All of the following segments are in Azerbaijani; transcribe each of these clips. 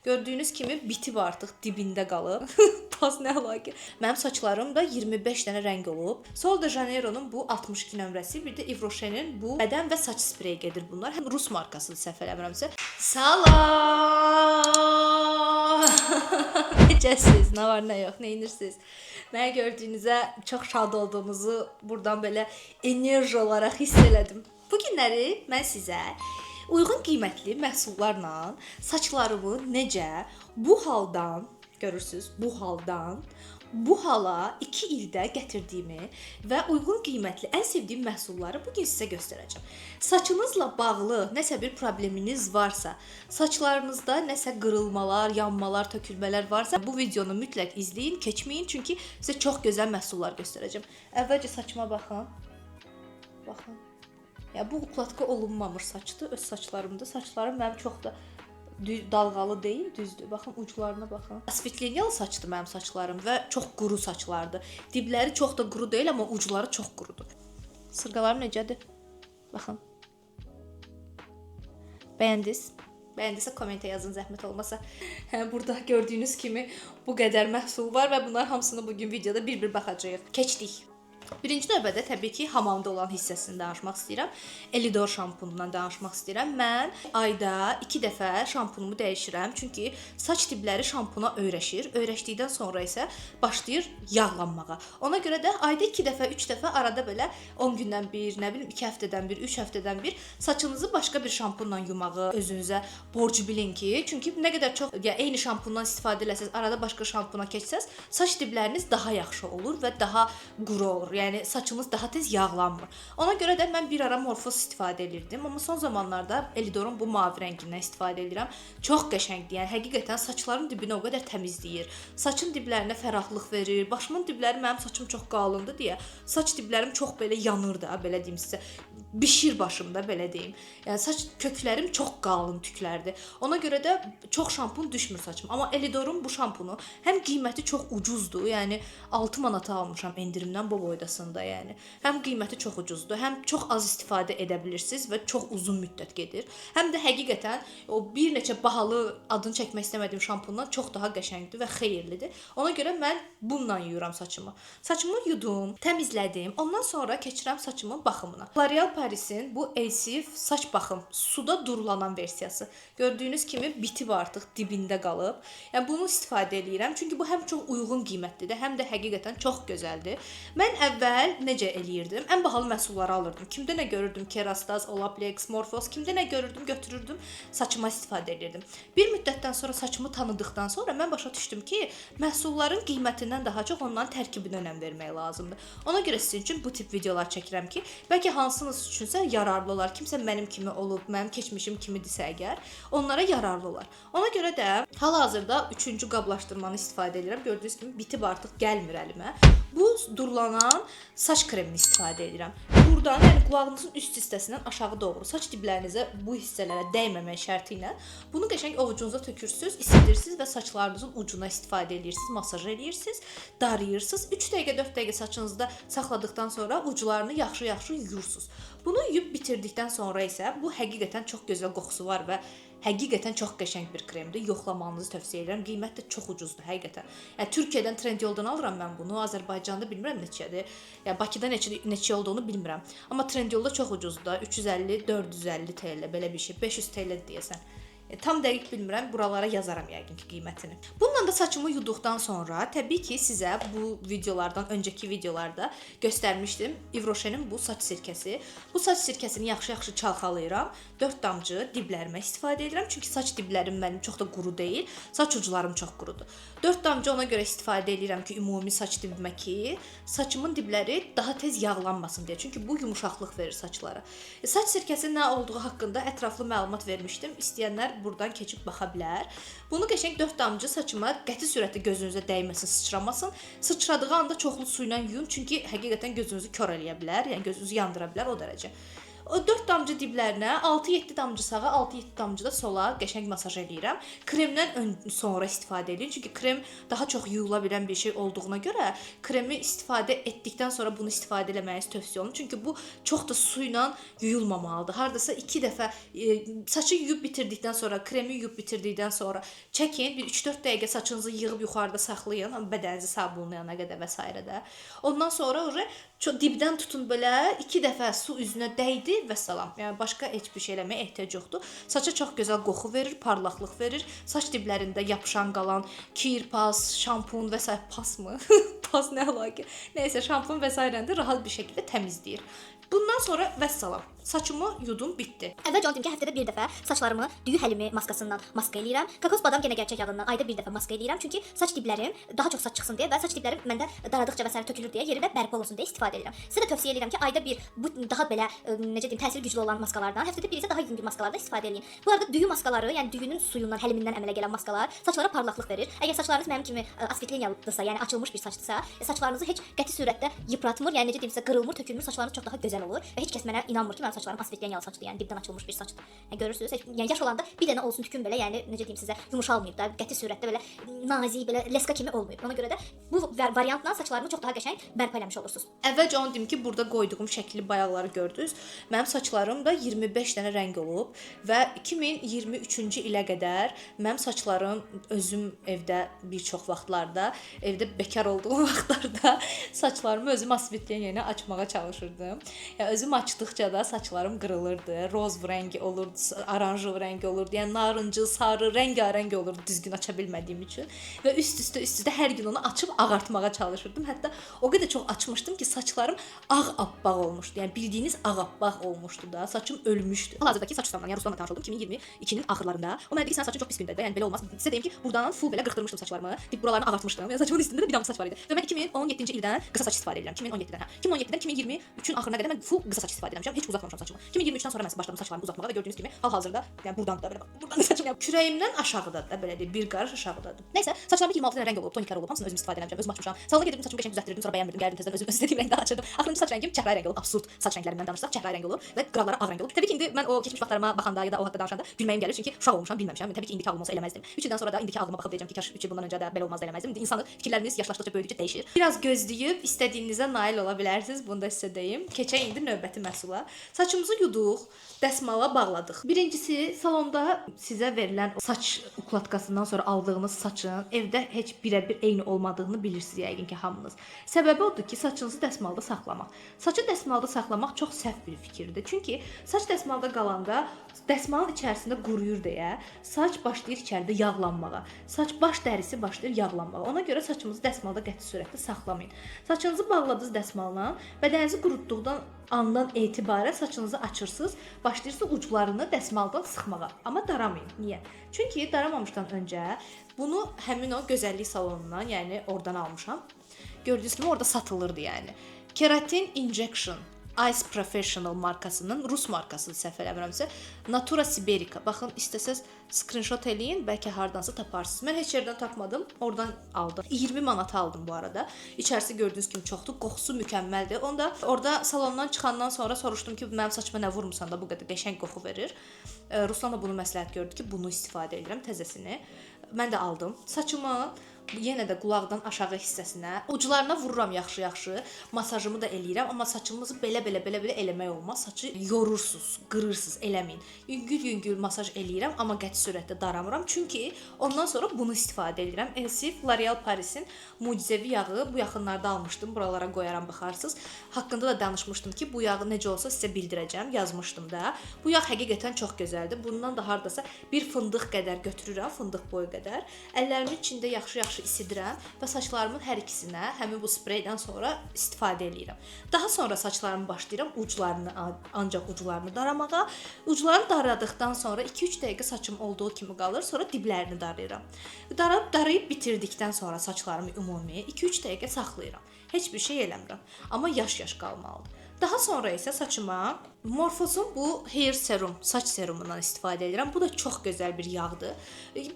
Gördüyünüz kimi bitib artıq dibində qalıb. Paz nə əlaqə? Mənim saçlarım da 25 dənə rəng olub. Sol de Janeiro'nun bu 62 nömrəsi, bir də Yves Rocher'in bu bədən və saç spreyi gedir bunlar. Həm Rus markasıdır səhv eləmirəmsə. Salam! Necəsiz? Nə var, nə yox, nə edirsiniz? Mənə gördüyünüzə çox şad olduğunuzu buradan belə enerji olaraq hiss elədim. Bu günləri mən sizə uyğun qiymətli məhsullarla saçlarımı necə bu haldan, görürsüz, bu hala 2 ildə gətirdiyimi və uyğun qiymətli ən sevdiyim məhsulları bu gün sizə göstərəcəm. Saçınızla bağlı nəsə bir probleminiz varsa, saçlarınızda nəsə qırılmalar, yanmalar, tökülmələr varsa, bu videonu mütləq izləyin, keçməyin, çünki sizə çox gözəl məhsullar göstərəcəm. Əvvəlcə saçıma baxın. Baxın. Ya bu ukladka olunmamış saçdır, öz saçlarımdır. Saçlarım mənim çox da dalğalı deyil, düzdür. Baxın uclarına baxın. Asfetlenyalı saçdır mənim saçlarım və çox quru saçlardır. Dibləri çox da quru deyil, amma ucları çox qurudur. Sırğalarım necədir? Baxın. Bəyəndiniz? Bəyəndinizsə kommentə yazın, zəhmət olmasa. Burada gördüyünüz kimi bu qədər məhsul var və bunlar hamısını bugün videoda bir-bir baxacağıq. Keçdik. Birinci növbədə təbii ki, hamamda olan hissəsini danışmaq istəyirəm. Elidor şampunundan danışmaq istəyirəm. Mən ayda 2 dəfə şampunumu dəyişirəm. Çünki saç dibləri şampuna öyrəşir. Öyrəşdikdən sonra isə başlayır yağlanmağa. Ona görə də ayda 2 dəfə, 3 dəfə arada belə 10 gündən bir, nə bilim 2 həftədən bir, 3 həftədən bir saçınızı başqa bir şampunla yumağı özünüzə borc bilin ki, çünki nə qədər çox eyni şampundan istifadə eləsəz, arada başqa şampuna keçsəz, saç dibləriniz daha yaxşı olur və daha quru olur. Yəni saçınız daha tez yağlanmır. Ona görə də mən bir ara Morphos istifadə edirdim, amma son zamanlarda Elidor'un bu mavi rəngindən istifadə edirəm. Çox qəşəngdir. Yəni həqiqətən saçların dibini o qədər təmizləyir. Saçın diblərinə fərahlıq verir. Başımın dibləri, mənim saçım çox qalındır deyə saç diblərim çox belə yanır da, belə deyim sizə. Bişir başımda, belə deyim. Yəni saç köklərim çox qalın tüklərdir. Ona görə də çox şampun düşmür saçım. Amma Elidor'un bu şampunu həm qiyməti çox ucuzdur. Yəni 6 manata almışam endirimdən bu boyda. Yəni həm qiyməti çox ucuzdur, həm çox az istifadə edə bilirsiniz və çox uzun müddət gedir. Həm də həqiqətən o bir neçə bahalı adını çəkmək istəmədiyim şampundan çox daha qəşəngdir və xeyirlidir. Ona görə mən bununla yuyuram saçımı. Saçımı yudum, təmizlədim. Ondan sonra keçirəm saçımın baxımına. L'Oréal Paris'in bu Elsif saç baxım suda durulanan versiyası. Gördüyünüz kimi bitib artıq dibində qalıb. Yəni bunu istifadə edirəm, çünki bu həm çox uyğun qiymətlidir, həm də həqiqətən çox gözəldir. Mən əvvəl necə eləyirdim? Ən bahalı məhsulları alırdım. Kimdə nə görürdüm? Kerastase, Olaplex, Morphos, kimdə nə görürdüm, götürürdüm, saçıma istifadə edirdim. Bir müddətdən sonra saçımı tanıdıqdan sonra mən başa düşdüm ki, məhsulların qiymətindən daha çox onların tərkibinə önəm vermək lazımdır. Ona görə sizin üçün bu tip videolar çəkirəm ki, bəlkə hansınız üçünsə yararlı olar. Kimsə mənim kimi olub, mənim keçmişim kimidirsə əgər, onlara yararlı olar. Ona görə də hal-hazırda 3-cü qablaşdırmanı istifadə edirəm. Gördüyünüz kimi bitib artıq gəlmir əlimə. Bu durulanan saç kremini istifadə edirəm. Buradan, yəni qulağınızın üst hissəsindən aşağı doğru saç diblərinizə bu hissələrə dəyməmək şərti ilə bunu qəşəng ovucunuza tökürsüz, isidirsiniz və saçlarınızın ucuna istifadə edirsiniz, masaj edirsiniz, darayırsınız. 3 dəqiqə, 4 dəqiqə saçınızda saxladıqdan sonra uclarını yaxşı-yaxşı yuyursunuz. Bunu yuyub bitirdikdən sonra isə bu həqiqətən çox gözəl qoxusu var və həqiqətən çox qəşəng bir kremdir. Yoxlamanızı tövsiyə edirəm. Qiymət də çox ucuzdur həqiqətən. Yəni Türkiyədən Trendyoldan alıram mən bunu. Azərbaycanda bilmirəm neçədir. Yəni Bakıda neçə olduğunu bilmirəm. Amma Trendyolda çox ucuzdur. 350-450 TL belə bir şey. 500 TL deyəsən. Tam dəqiq bilmirəm, buralara yazaram yəqin ki qiymətini. Bununla da saçımı yuduqdan sonra təbii ki sizə bu videolardan öncəki videolarda göstərmişdim Yves Rocher'in bu saç sirkəsi. Bu saç sirkəsini yaxşı-yaxşı çalxalayıram. 4 damcı diblərimə istifadə edirəm. Çünki saç diblərim mənim çox da quru deyil. Saç uclarım çox qurudur. 4 damcı ona görə istifadə edirəm ki, ümumi saç dibimə ki, saçımın dibləri daha tez yağlanmasın deyə. Çünki bu yumuşaqlıq verir saçlara. Saç sirkəsinin nə olduğu haqqında ətraflı məlumat vermişdim. İstəyənlər buradan keçib baxa bilər. Bunu qəşəng 4 damcı saçıma qəti sürətdə gözünüzə dəyməsin, sıçramasın. Sıçradığı anda çoxlu su ilə yuyun, çünki həqiqətən gözünüzü kör eləyə bilər, yəni gözünüzü yandıra bilər o dərəcə. O 4 damcı diblərinə 6-7 damcı sağa, 6-7 damcı da sola qəşəng masaj eləyirəm. Kremdən sonra istifadə edin. Çünki krem daha çox yuyula bilən bir şey olduğuna görə kremi istifadə etdikdən sonra bunu istifadə etməyiz tövsiyə olunur. Çünki bu çox da su ilə yuyulmamalıdır. Hardasa 2 dəfə saçı yuyub bitirdikdən sonra, kremi yuyub bitirdikdən sonra çəkin, bir 3-4 dəqiqə saçınızı yığıb yuxarıda saxlayın, bədəninizi sabunlayana qədər və s. də. Ondan sonra dibdən tutun belə 2 dəfə su üzünə dəydi və salam. Yəni başqa heç bir şey eləməyə ehtiyac yoxdur. Saça çox gözəl qoxu verir, parlaqlıq verir. Saç diblərində yapışan qalan kir, pas, şampun və s. pasmı? Pas nə əlaqə? Nəysə, şampun və s. də rahat bir şəkildə təmizləyir. Bundan sonra vəssalam. Saçımı yudum, bitdi. Əvvəlcə onu deyim ki, həftədə bir dəfə saçlarımı düyü həlimi maskasından maska eləyirəm. Kokos badam yenə gerçək yağından ayda bir dəfə maska eləyirəm. Çünki saç diblərim daha çox saç çıxsın deyə və saç diblərim məndə daradıqca və s. tökülür deyə yerində bərpa olsun deyə istifadə edirəm. Sizə də tövsiyə edirəm ki, ayda bir bu daha belə necə deyim, təsiri güclü olan maskalardan, həftədə bir isə daha yüngül maskalardan istifadə edin. Bu arada düyü maskaları, yəni düyünün suyundan, həlimindən əmələ gələn maskalar saçlara parlaqlıq verir. Əgər saçlarınız mənim kimi asfitleniyadırsa, yəni açılmış bir saçdırsa, saçlarınızı heç qəti surətdə yıpratmır, yəni necə deyimsə qırılmır, tökülmür, saçlarınız çox daha gözəl olur və heç kəs mənə inanmır ki, mənim saçlarım asfitleniyalı saçdır, yəni dibdən açılmış bir saçdır. Yəni görürsüz, yəni yaş olanda bir dənə olsun tüküm belə, yəni necə deyim sizə, yumşalmayıb da, qəti surətdə belə nazik, belə leska kimi olmayıb. Ona görə də bu variantla saçlarımı çox daha qəşəng bərpa eləmiş olursunuz. Əvvəlcə onu deyim ki, burada qoyduğum şəkli bayaqları gördünüz. Mənim saçlarım da 25 dənə rəng olub və 2023-cü ilə qədər mənim saçlarım özüm evdə bir çox vaxtlarda, evdə bekar olduğum vaxtlarda saçlarımı özüm asfitleniyayla açmağa çalışırdım. Yəni özüm açdıqca da saçlarım qırılırdı, roz rəngi olurdu, oranjlı rəngi olurdu, yəni narıncı, sarı, rəngarəng olurdu düzgün aça bilmədiyim üçün və üst-üstə hər gün onu açıb ağartmağa çalışırdım. Hətta o qədər çox açmışdım ki, saçlarım ağappaq olmuşdu. Yəni bildiyiniz ağappaq olmuşdu da, saçım ölmüşdü. Hal-hazırdakı saç ustamla, yəni Ruslanla tanış oldum 2022-nin axırlarında. O mənə dedi ki, sənin saçın çox pis gündədir, yəni belə olmaz. Sizə deyim ki, buradan full belə qırxdırmışdım saçlarımı, dib buralarını ağartmışdım. Yəni saçımın üstündə də bir damcı saç var idi. Və mən 2017-ci ildən qısa saç istifadə edirəm. 2017-dən, 2017-dən 2023-ün axırına qədər mən full qısa saç istifadə edirəm. Heç uzatmamışam saçımı. 2023-dən sonra mən başladım saçlarımı uzatmağa və gördüyünüz kimi hal-hazırda yəni buradan da belə buradan saçım yəni kürəyimdən aşağıdadır da belə deyil, bir qarış aşağıdadır. Nəysə, saçlarımda 26 dənə rəng olub, toniklər olub, hamısını özüm istifadə edirəm, özüm açmışam. Salona gedirdim, saçımı qəşəng düzəltdirdim, sonra bəyənmirdim, gəldim təzədən özüm istədiyim rəngdə açırdım. Axırıncı saç rəngim çəhrayı rəng olub, absurd saç rənglərindən danışsaq çəhrayı rəng olub və qıraqları ağ rəng olub. Təbii ki, indi mən o keçmiş vaxtlarıma baxanda ya da o haqqda danışanda gülməyim gəlir, çünki uşaq olmuşam, bilməmişəm. Təbii ki, indiki ağlım olsa eləməzdim. 3 ildən sonra da indiki ağlıma baxıb deyəcəm ki, kaş 3 il bundan öncə də belə olmazdı eləməzdim. İndi insanın fikirləriniz yaşlaşdıqca böyüdükcə dəyişir. Biraz gözləyib istədiyinizə nail ola bilərsiniz. Bunu da sizə deyim. Keçək indi növbəti məhsula. Saçımızı yuduq, dəsmala bağladıq. Birincisi, salonda sizə verilən saç ukladkasından sonra aldığınız saçın evdə heç birə-bir eyni olmadığını bilirsiniz yəqin ki, hamınız. Səbəbi odur ki, saçınızı dəsmalda saxlamaq. Saçı dəsmalda saxlamaq çox səhv bir fikirdir. Çünki saç dəsmalda qalanda dəsmalın içərisində quruyur deyə saç başlayır içəridə yağlanmağa. Saç baş dərisi başlayır yağlanmağa. Ona görə saçınızı dəsmalda qəti surətdə saxlamayın. Saçınızı bağladınız dəsmalla, bədəninizi qurutduqdan andan etibarən saçınızı açırsınız, başlayırsınız uclarını dəsmaldan sıxmağa. Amma daramayın. Niyə? Çünki daramamışdan öncə bunu həmin o gözəllik salonundan, yəni oradan almışam. Gördüyünüz kimi orada satılırdı yəni. Keratin Injection Ice Professional markasının Rus markasıdır səhv eləmirəmsə. Natura Siberica. Baxın, istəsəz screenshot eləyin, bəlkə hardansa taparsınız. Mən heç yerdən tapmadım, oradan aldım. 20 manata aldım bu arada. İçərisi gördüyünüz kimi çoxdur, qoxusu mükəmməldir. Onda orada salondan çıxandan sonra soruşdum ki, mənim saçıma nə vurmusan da bu qədər qəşəng qoxu verir. Ruslan da bunu məsləhət gördü ki, bunu istifadə edirəm təzəsini. Mən də aldım. Saçımı yenə də qulaqdan aşağı hissəsinə, uclarına vururam yaxşı-yaxşı, masajımı da eləyirəm, amma saçımızı belə eləmək olmaz. Saçı yorursunuz, qırırsınız, eləməyin. Yüngül-yüngül masaj eləyirəm, amma qəti surətdə daramıram. Çünki ondan sonra bunu istifadə edirəm. Elsif L'Oreal Paris'in mucizəvi yağı bu yaxınlarda almışdım. Buralara qoyaram, baxarsınız. Haqqında da danışmışdım ki, bu yağı necə olsa sizə bildirəcəm, yazmışdım da. Bu yağ həqiqətən çox gözəldir. Bundan da hardasa bir fındıq qədər götürürəm, fındıq boyu qədər. Əllərimin içində yaxşı-yaxşı isidirəm və saçlarımın hər ikisinə həmin bu spreydən sonra istifadə edirəm. Daha sonra saçlarımı başlayıram uclarını, ancaq uclarını daramağa. Uclarını daradıqdan sonra 2-3 dəqiqə saçım olduğu kimi qalır, sonra diblərini darayıram. Darayıb bitirdikdən sonra saçlarımı ümumi 2-3 dəqiqə saxlayıram. Heç bir şey eləmirəm. Amma yaş-yaş qalmalıdır. Daha sonra isə saçıma Morphosun bu hair serum, saç serumundan istifadə edirəm. Bu da çox gözəl bir yağdır.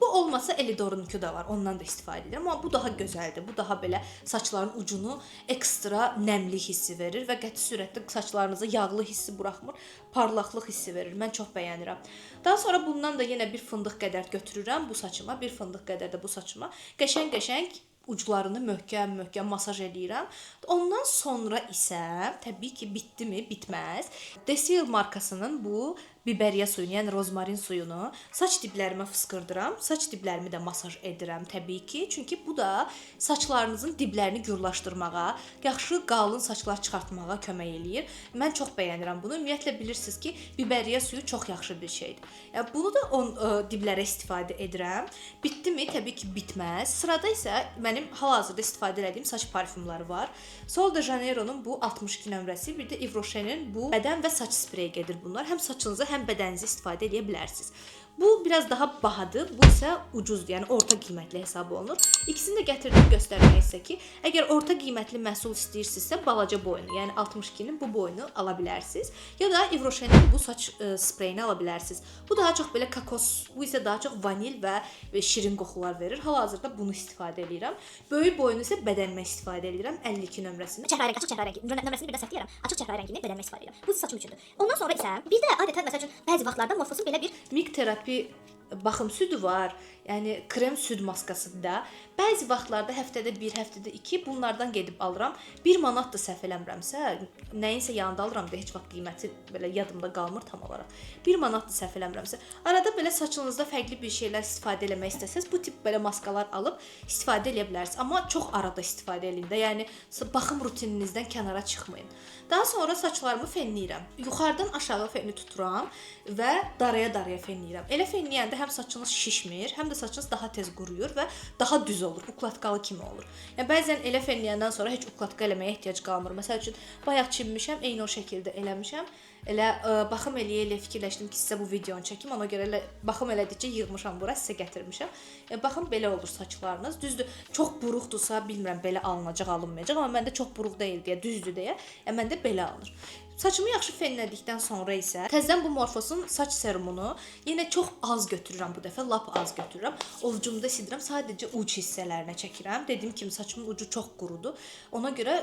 Bu olmasa Elidor'unki da var, ondan da istifadə edirəm. Amma bu daha gözəldir. Bu daha belə saçların ucunu ekstra nəmli hissi verir və qəti sürətdə saçlarınıza yağlı hissi buraxmır, parlaqlıq hissi verir. Mən çox bəyənirəm. Daha sonra bundan da yenə bir fındıq qədər götürürəm bu saçıma, bir fındıq qədər də bu saçıma. Qəşəng-qəşəng uclarını möhkəm masaj eləyirəm. Ondan sonra isə təbii ki, bitdimi? Bitməz. Decil markasının bu biberiya suyunu, yəni rozmarin suyunu saç diblərimə fısqırdıram. Saç diblərimi də masaj edirəm təbii ki. Çünki bu da saçlarınızın diblərini gurlaşdırmağa, yaxşı qalın saçlar çıxartmağa kömək eləyir. Mən çox bəyənirəm bunu. Ümumiyyətlə bilirsiniz ki, biberiya suyu çox yaxşı bir şeydir. Yəni bunu da diblərə istifadə edirəm. Bitdimi? Təbii ki, bitməz. Sırada isə mənim hal-hazırda istifadə etdiyim saç parfümləri var. Sol de Janeiro'nun bu 62 nömrəsi, bir də Yves Rocher'in bu bədən və saç spreyi gedir bunlar. Həm saçınıza, həm bədəninizə istifadə edə bilərsiniz. Bu biraz daha bahadır, bu isə ucuzdur, yəni orta qiymətli hesab olunur. İkisini də gətirdim göstərmək isə ki, əgər orta qiymətli məhsul istəyirsinizsə, balaca boyunu, yəni 62-nin bu boyunu ala bilərsiniz. Ya da Yves Rocher'in bu saç spreyini ala bilərsiniz. Bu daha çox belə kokos, bu isə daha çox vanil və şirin qoxular verir. Hal-hazırda bunu istifadə edirəm. Böyük boyunu isə bədənimə istifadə edirəm, 52 nömrəsini. Çəhrayı, açıq çəhrayı nömrəsini bir də səhv deyirəm. Açıq çəhrayı rəngini bədənimə istifadə edirəm. Bu saçım üçündür. Ondan sonra isə bir də adətən məsəl üçün bəzi vaxtlarda Morphosun belə bir Mik terapi baxım südü var. Yəni krem süd maskasında. Bəzi vaxtlarda həftədə 1, həftədə 2 bunlardan gedib alıram. 1 manat da səhv eləmirəmsə, nəyinsə yanında alıram da heç vaxt qiyməti belə yadımda qalmır tam olaraq. 1 manat da səhv eləmirəmsə. Arada belə saçınızda fərqli bir şeylər istifadə eləmək istəsəz, bu tip belə maskalar alıb istifadə edə bilərsiniz. Amma çox arada istifadə eləyin də. Yəni baxım rutininizdən kənara çıxmayın. Daha sonra saçlarımı fenləyirəm. Yuxarıdan aşağı fenli tuturam və daraya fenləyirəm. Elə fenləyəndə həm saçınız şişmir, həm də saçınız daha tez quruyur və daha düz olur, uklatkalı kimi olur. Yəni bəzən elə fenləyəndən sonra heç uklatka eləməyə ehtiyac qalmır. Məsəl üçün bayaq çinmişəm, eyni o şəkildə eləmişəm. Elə baxım eləyə fikirləşdim ki, sizə bu videonu çəkim. Ona görə elə baxım elədikcə yığmışam bura, sizə gətirmişəm. Baxın belə olur saçlarınız. Düzdür, çox buruqdursa bilmirəm belə alınacaq, alınmayacaq, amma məndə çox buruq deyil deyə, düzdür deyə, məndə belə alınır. Saçımı yaxşı fenlədikdən sonra isə təzədən bu Morphosun saç serumunu yenə çox az götürürəm bu dəfə, lap az götürürəm. Ovucumda sidirəm, sadəcə uc hissələrinə çəkirəm. Dediyim kimi saçımın ucu çox qurudur. Ona görə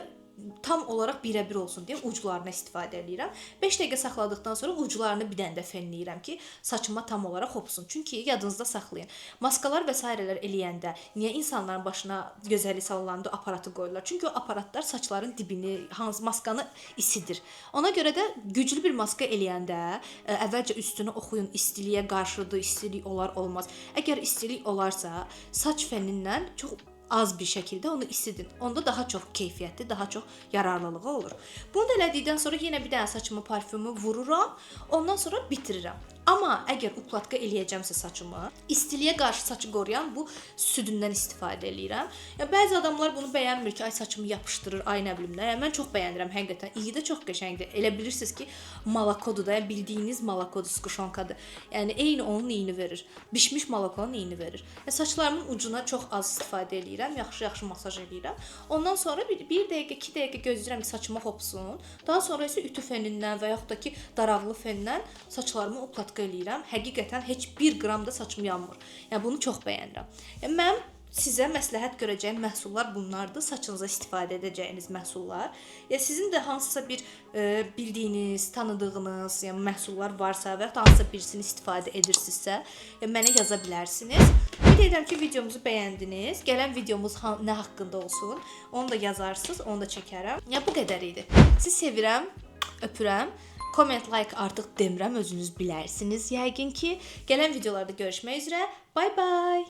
tam olaraq birə-bir olsun deyə uclarına istifadə edirəm. 5 dəqiqə saxladıqdan sonra uclarını bir dənə də fenləyirəm ki, saçıma tam olaraq hopsun. Çünki yadınızda saxlayın. Maskalar və sairələr eləyəndə niyə insanların başına gözəllik salonlarında aparatı qoyurlar? Çünki o aparatlar saçların dibini, hansı maskanı isidir. Ona görə də güclü bir maska eləyəndə əvvəlcə üstünü oxuyun, istiliyə qarşıdır, istilik olar, olmaz. Əgər istilik olarsa, saç fenindən çox az bir şəkildə onu isidin. Onda daha çox keyfiyyətli, daha çox yararlılığı olur. Bunu da elədikdən sonra yenə bir dənə saçıma parfümü vururam, ondan sonra bitirirəm. Amma əgər uklatka eləyəcəmsə saçımı, istiliyə qarşı saçı qoruyan bu südündən istifadə eləyirəm. Yəni bəzi adamlar bunu bəyənmir ki, ay saçımı yapışdırır, ay nə bilim nə. Yəni mən çox bəyənirəm həqiqətən. İyi də çox qəşəngdir. Elə bilirsiniz ki, malakodur da, bildiyiniz malakodur, skuşonkadır. Yəni eyni onun iyini verir. Bişmiş malakonun iyini verir. Yəni saçlarımın ucuna çox az istifadə eləyirəm, yaxşı masaj eləyirəm. Ondan sonra 1 dəqiqə, 2 dəqiqə gözləyirəm ki, saçıma hopsun. Daha sonra isə ütü fenindən və yaxud da ki, daraqlı fenindən saçlarımı uklatka eləyirəm. Həqiqətən heç 1 qram da saçım yanmır. Yəni bunu çox bəyənirəm. Yəni mən sizə məsləhət görəcəyim məhsullar bunlardır. Saçınıza istifadə edəcəyiniz məhsullar. Ya sizin də hansısa bir bildiyiniz, tanıdığınız, yəni məhsullar varsa və ya hansısa birisini istifadə edirsinizsə, mənə yaza bilərsiniz. Ümid edirəm ki, videomuzu bəyəndiniz. Gələn videomuz nə haqqında olsun, onu da yazarsınız, onu da çəkərəm. Ya bu qədər idi. Sizi sevirəm, öpürəm. Comment, like artıq demirəm, özünüz bilərsiniz yəqin ki. Gələn videolarda görüşmək üzrə. Bye bye.